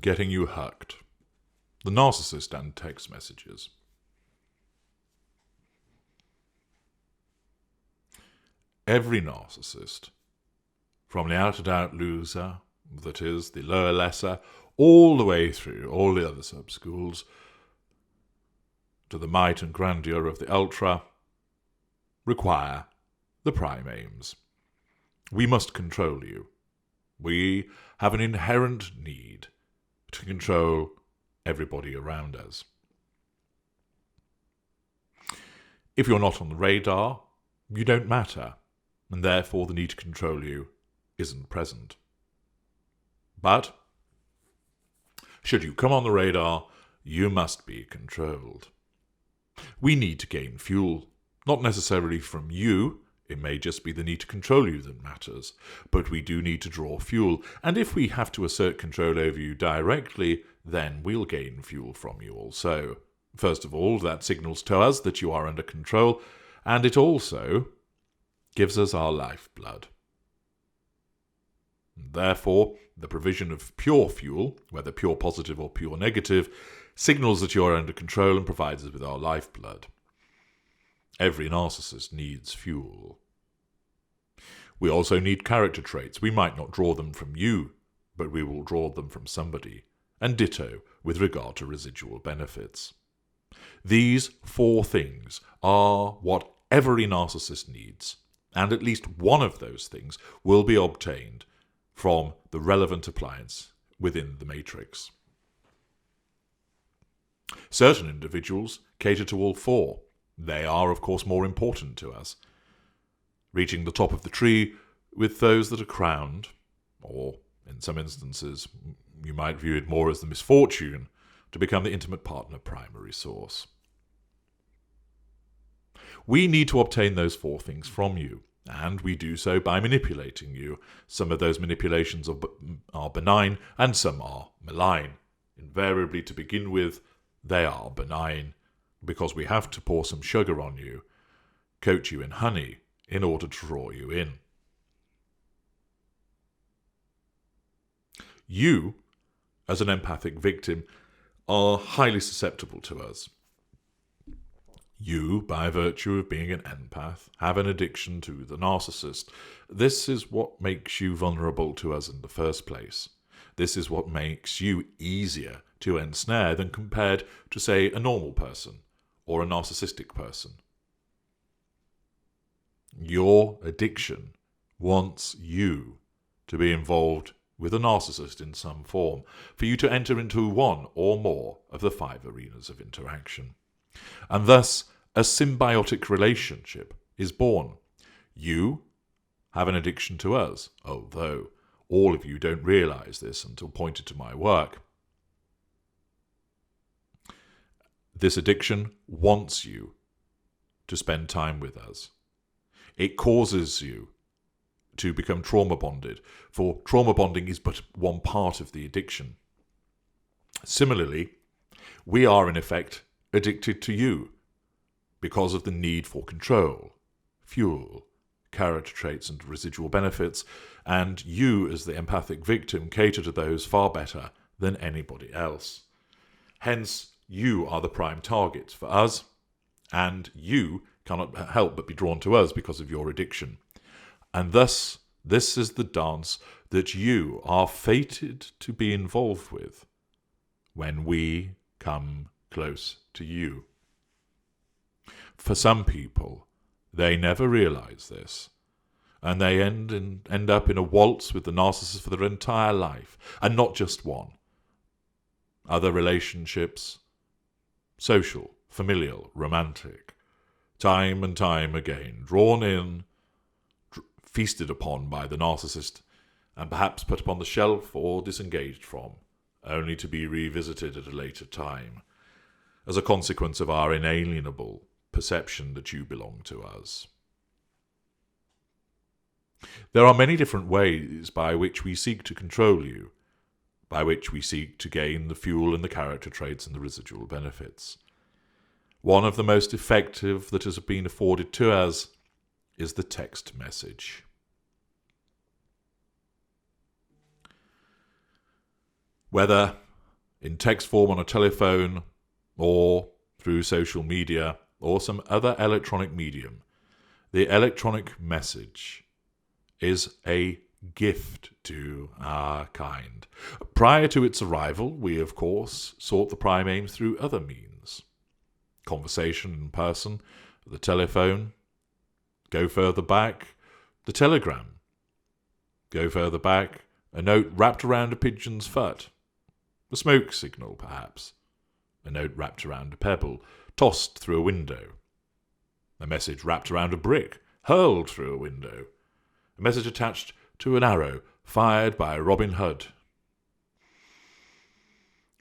getting you hooked. The narcissist and text messages. Every narcissist, from the out-and-out loser, that is, the lower lesser, all the way through all the other sub-schools, to the might and grandeur of the ultra, require the prime aims. We must control you. We have an inherent need to control everybody around us. If you're not on the radar, you don't matter, and therefore the need to control you isn't present. But, should you come on the radar, you must be controlled. We need to gain fuel, not necessarily from you. It may just be the need to control you that matters, but we do need to draw fuel, and if we have to assert control over you directly, then we'll gain fuel from you also. First of all, that signals to us that you are under control, and it also gives us our lifeblood. Therefore, the provision of pure fuel, whether pure positive or pure negative, signals that you are under control and provides us with our lifeblood. Every narcissist needs fuel. We also need character traits. We might not draw them from you, but we will draw them from somebody, and ditto with regard to residual benefits. These 4 things are what every narcissist needs, and at least one of those things will be obtained from the relevant appliance within the matrix. Certain individuals cater to all 4. They are, of course, more important to us, reaching the top of the tree with those that are crowned, or, in some instances, you might view it more as the misfortune, to become the intimate partner primary source. We need to obtain those 4 things from you, and we do so by manipulating you. Some of those manipulations are benign, and some are malign. Invariably, to begin with, they are benign, because we have to pour some sugar on you, coat you in honey, in order to draw you in. You, as an empathic victim, are highly susceptible to us. You, by virtue of being an empath, have an addiction to the narcissist. This is what makes you vulnerable to us in the first place. This is what makes you easier to ensnare than compared to, say, a normal person or a narcissistic person. Your addiction wants you to be involved with a narcissist in some form, for you to enter into one or more of the 5 arenas of interaction. And thus, a symbiotic relationship is born. You have an addiction to us, although all of you don't realize this until pointed to my work. This addiction wants you to spend time with us. It causes you to become trauma bonded, for trauma bonding is but one part of the addiction. Similarly, we are in effect addicted to you because of the need for control, fuel, character traits and residual benefits, and you as the empathic victim cater to those far better than anybody else. Hence, you are the prime target for us, and you cannot help but be drawn to us because of your addiction. And thus, this is the dance that you are fated to be involved with when we come close to you. For some people, they never realize this, and they end up in a waltz with the narcissist for their entire life, and not just one. Other relationships, social, familial, romantic, time and time again, drawn in, feasted upon by the narcissist, and perhaps put upon the shelf or disengaged from, only to be revisited at a later time, as a consequence of our inalienable perception that you belong to us. There are many different ways by which we seek to control you, by which we seek to gain the fuel and the character traits and the residual benefits. One of the most effective that has been afforded to us is the text message. Whether in text form on a telephone, or through social media, or some other electronic medium, the electronic message is a gift to our kind. Prior to its arrival, we, of course, sought the prime aim through other means. Conversation in person, the telephone. Go further back, the telegram. Go further back, a note wrapped around a pigeon's foot. A smoke signal, perhaps. A note wrapped around a pebble, tossed through a window. A message wrapped around a brick, hurled through a window. A message attached to an arrow, fired by Robin Hood.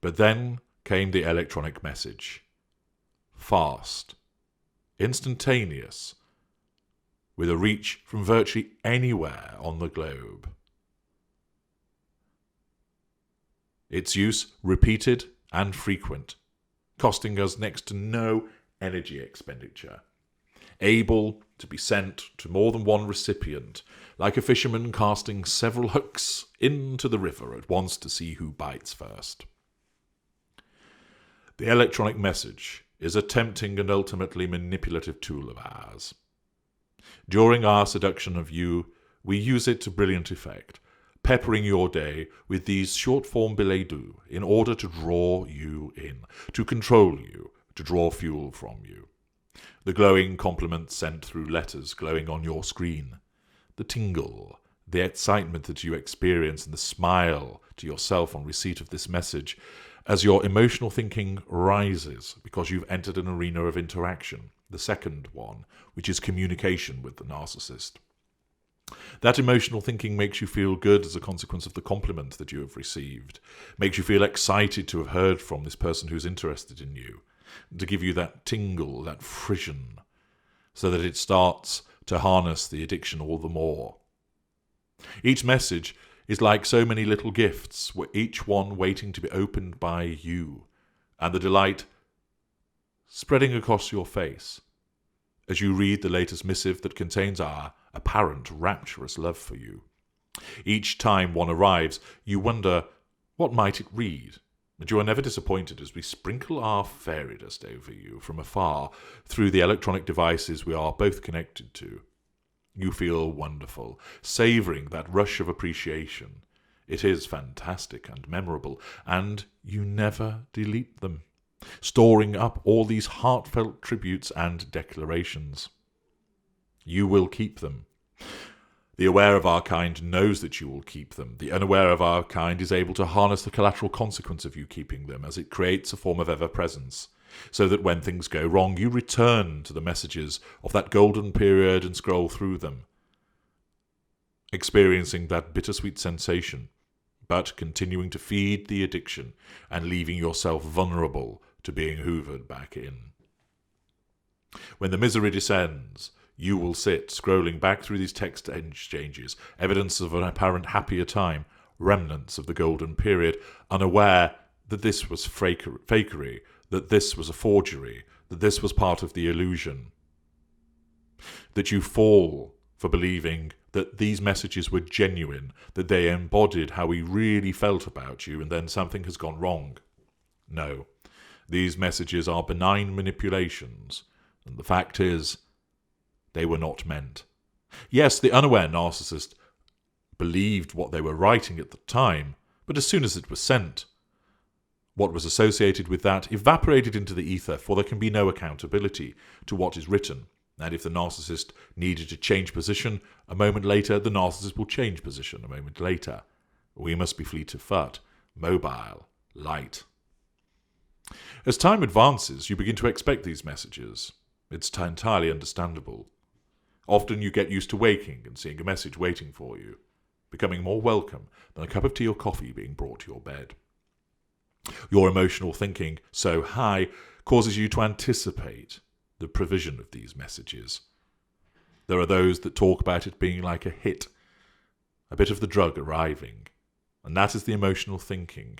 But then came the electronic message. Fast. Instantaneous. With a reach from virtually anywhere on the globe. Its use repeated and frequent, costing us next to no energy expenditure. Able to be sent to more than one recipient, like a fisherman casting several hooks into the river at once to see who bites first. The electronic message is a tempting and ultimately manipulative tool of ours. During our seduction of you, we use it to brilliant effect, peppering your day with these short-form billets doux in order to draw you in, to control you, to draw fuel from you. The glowing compliments sent through letters glowing on your screen, the tingle, the excitement that you experience, and the smile to yourself on receipt of this message as your emotional thinking rises because you've entered an arena of interaction, the second one, which is communication with the narcissist. That emotional thinking makes you feel good as a consequence of the compliment that you have received, makes you feel excited to have heard from this person who's interested in you, to give you that tingle, that frisson, so that it starts to harness the addiction all the more. Each message is like so many little gifts, each one waiting to be opened by you, and the delight spreading across your face as you read the latest missive that contains our apparent rapturous love for you. Each time one arrives, you wonder, what might it read? And you are never disappointed as we sprinkle our fairy dust over you from afar through the electronic devices we are both connected to. You feel wonderful, savouring that rush of appreciation. It is fantastic and memorable, and you never delete them, storing up all these heartfelt tributes and declarations. You will keep them. The aware of our kind knows that you will keep them. The unaware of our kind is able to harness the collateral consequence of you keeping them, as it creates a form of ever-presence, so that when things go wrong, you return to the messages of that golden period and scroll through them, experiencing that bittersweet sensation, but continuing to feed the addiction and leaving yourself vulnerable to being hoovered back in. When the misery descends, you will sit scrolling back through these text exchanges, evidence of an apparent happier time, remnants of the golden period, unaware that this was fakery, that this was a forgery, that this was part of the illusion. That you fall for believing that these messages were genuine, that they embodied how we really felt about you, and then something has gone wrong. No, these messages are benign manipulations, and the fact is, they were not meant. Yes, the unaware narcissist believed what they were writing at the time, but as soon as it was sent, what was associated with that evaporated into the ether, for there can be no accountability to what is written. And if the narcissist needed to change position a moment later, the narcissist will change position a moment later. We must be fleet of foot, mobile, light. As time advances, you begin to expect these messages. It's entirely understandable. Often you get used to waking and seeing a message waiting for you, becoming more welcome than a cup of tea or coffee being brought to your bed. Your emotional thinking, so high, causes you to anticipate the provision of these messages. There are those that talk about it being like a hit, a bit of the drug arriving, and that is the emotional thinking,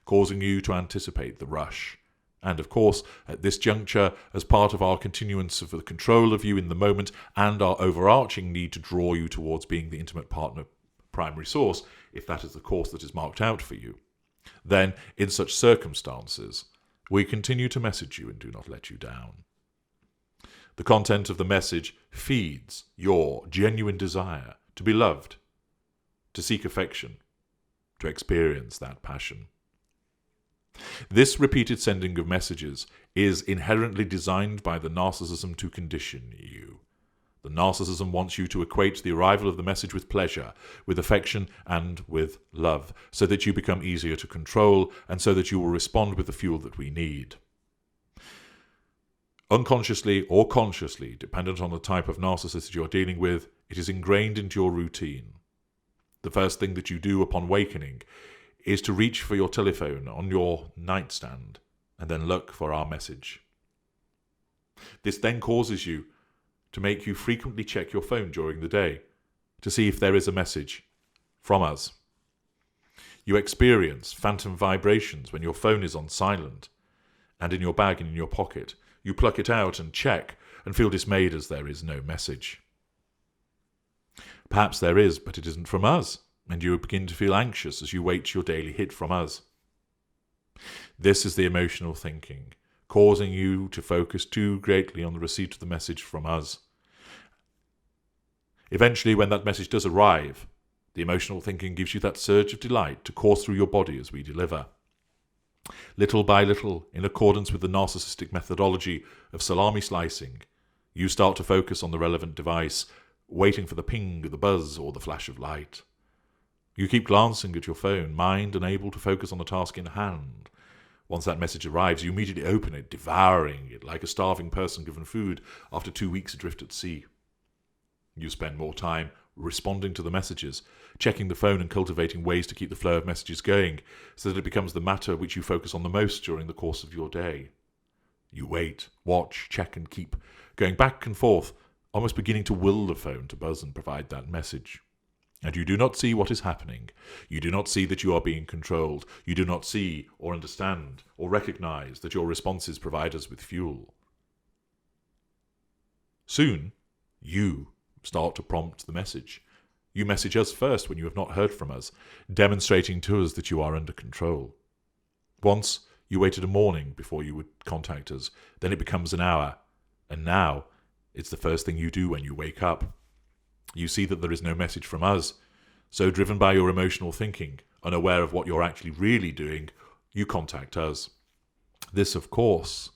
causing you to anticipate the rush. And of course, at this juncture, as part of our continuance of the control of you in the moment and our overarching need to draw you towards being the intimate partner primary source, if that is the course that is marked out for you, then in such circumstances, we continue to message you and do not let you down. The content of the message feeds your genuine desire to be loved, to seek affection, to experience that passion. This repeated sending of messages is inherently designed by the narcissism to condition you. The narcissism wants you to equate the arrival of the message with pleasure, with affection, and with love, so that you become easier to control, and so that you will respond with the fuel that we need. Unconsciously or consciously, dependent on the type of narcissist you're dealing with, it is ingrained into your routine. The first thing that you do upon wakening is to reach for your telephone on your nightstand and then look for our message. This then causes you to make you frequently check your phone during the day to see if there is a message from us. You experience phantom vibrations when your phone is on silent and in your bag and in your pocket. You pluck it out and check and feel dismayed as there is no message. Perhaps there is, but it isn't from us, and you begin to feel anxious as you wait your daily hit from us. This is the emotional thinking, causing you to focus too greatly on the receipt of the message from us. Eventually, when that message does arrive, the emotional thinking gives you that surge of delight to course through your body as we deliver. Little by little, in accordance with the narcissistic methodology of salami slicing, you start to focus on the relevant device, waiting for the ping, the buzz, or the flash of light. You keep glancing at your phone, mind unable to focus on the task in hand. Once that message arrives, you immediately open it, devouring it like a starving person given food after 2 weeks adrift at sea. You spend more time responding to the messages, checking the phone and cultivating ways to keep the flow of messages going, so that it becomes the matter which you focus on the most during the course of your day. You wait, watch, check and keep, going back and forth, almost beginning to will the phone to buzz and provide that message. And you do not see what is happening. You do not see that you are being controlled. You do not see or understand or recognize that your responses provide us with fuel. Soon, you start to prompt the message. You message us first when you have not heard from us, demonstrating to us that you are under control. Once, you waited a morning before you would contact us. Then it becomes an hour. And now, it's the first thing you do when you wake up. You see that there is no message from us. So, driven by your emotional thinking, unaware of what you're actually really doing, you contact us. This, of course,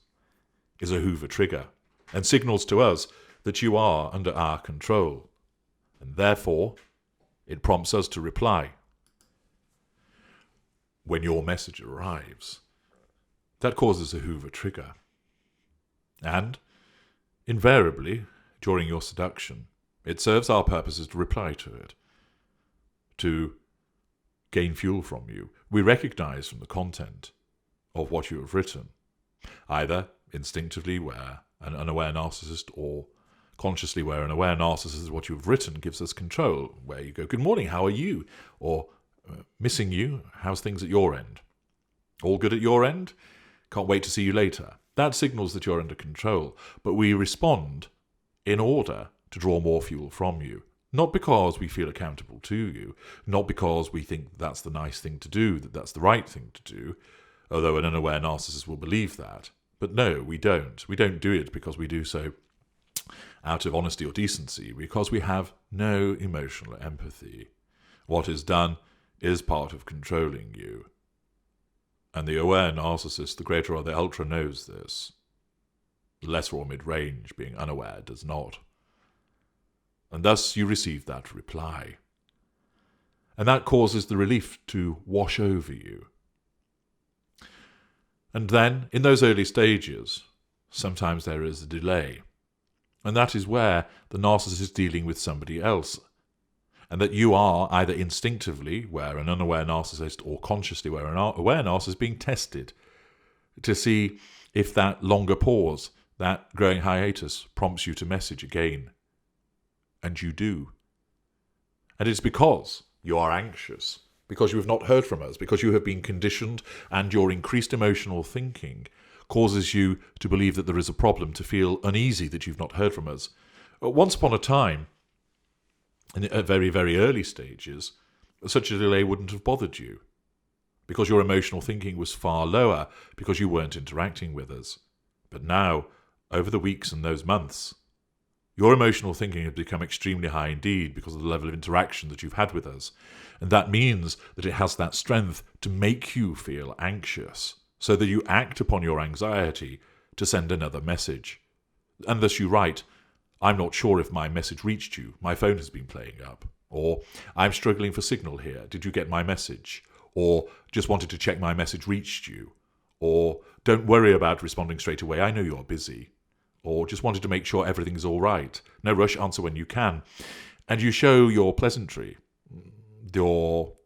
is a Hoover trigger, and signals to us that you are under our control, and therefore it prompts us to reply. When your message arrives, that causes a Hoover trigger. And, invariably, during your seduction, it serves our purposes to reply to it, to gain fuel from you. We recognize from the content of what you have written, either instinctively where an unaware narcissist or consciously where an aware narcissist, what you've written gives us control, where you go, good morning, how are you? Or missing you, how's things at your end? All good at your end? Can't wait to see you later. That signals that you're under control, but we respond in order to draw more fuel from you. Not because we feel accountable to you, not because we think that's the nice thing to do, that that's the right thing to do, although an unaware narcissist will believe that. But no, we don't. We don't do it because we do so out of honesty or decency, because we have no emotional empathy. What is done is part of controlling you. And the aware narcissist, the greater or the ultra, knows this. The lesser or mid-range, being unaware, does not. And thus you receive that reply. And that causes the relief to wash over you. And then, in those early stages, sometimes there is a delay. And that is where the narcissist is dealing with somebody else. And that you are either instinctively, where an unaware narcissist, or consciously, where an aware narcissist, is being tested to see if that longer pause, that growing hiatus, prompts you to message again. And you do. And it's because you are anxious, because you have not heard from us, because you have been conditioned, and your increased emotional thinking causes you to believe that there is a problem, to feel uneasy that you've not heard from us. Once upon a time, at very, very early stages, such a delay wouldn't have bothered you, because your emotional thinking was far lower because you weren't interacting with us. But now, over the weeks and those months, your emotional thinking has become extremely high indeed because of the level of interaction that you've had with us. And that means that it has that strength to make you feel anxious, so that you act upon your anxiety to send another message. And thus you write, "I'm not sure if my message reached you. My phone has been playing up." Or, "I'm struggling for signal here. Did you get my message?" Or, "Just wanted to check my message reached you." Or, "Don't worry about responding straight away. I know you're busy." Or, "Just wanted to make sure everything's all right. No rush, answer when you can." And you show your pleasantry, your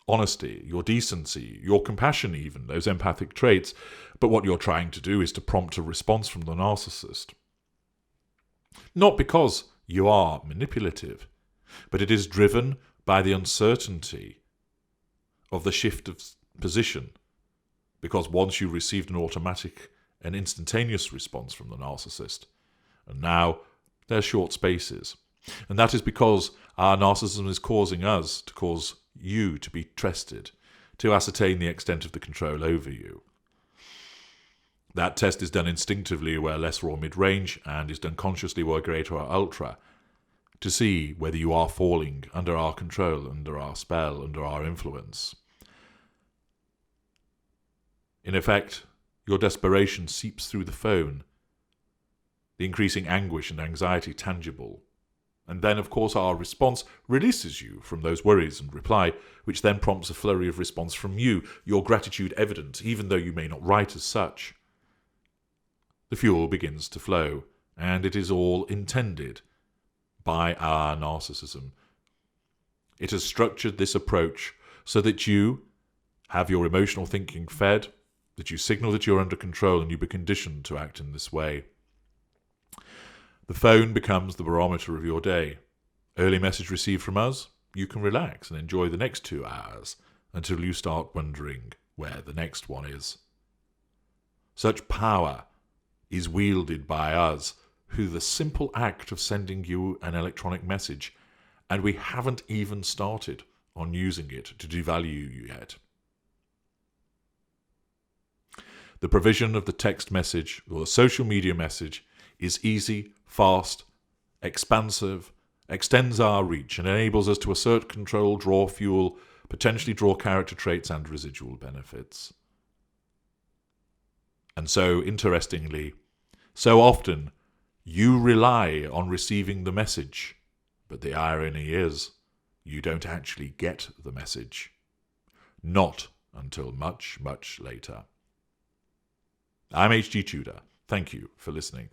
honesty, your decency, your compassion even, those empathic traits. But what you're trying to do is to prompt a response from the narcissist. Not because you are manipulative, but it is driven by the uncertainty of the shift of position. Because once you received an automatic and instantaneous response from the narcissist, and now there's short spaces. And that is because our narcissism is causing us to cause you to be tested, to ascertain the extent of the control over you. That test is done instinctively where lesser or mid-range, and is done consciously where greater or ultra, to see whether you are falling under our control, under our spell, under our influence. In effect, your desperation seeps through the phone, the increasing anguish and anxiety tangible. And then, of course, our response releases you from those worries and reply, which then prompts a flurry of response from you, your gratitude evident, even though you may not write as such. The fuel begins to flow, and it is all intended by our narcissism. It has structured this approach so that you have your emotional thinking fed, that you signal that you're under control and you be conditioned to act in this way. The phone becomes the barometer of your day. Early message received from us, you can relax and enjoy the next 2 hours until you start wondering where the next one is. Such power is wielded by us through the simple act of sending you an electronic message, and we haven't even started on using it to devalue you yet. The provision of the text message or the social media message is easy, fast, expansive, extends our reach, and enables us to assert control, draw fuel, potentially draw character traits and residual benefits. And so, interestingly, so often you rely on receiving the message, but the irony is you don't actually get the message. Not until much, much later. I'm H.G. Tudor. Thank you for listening.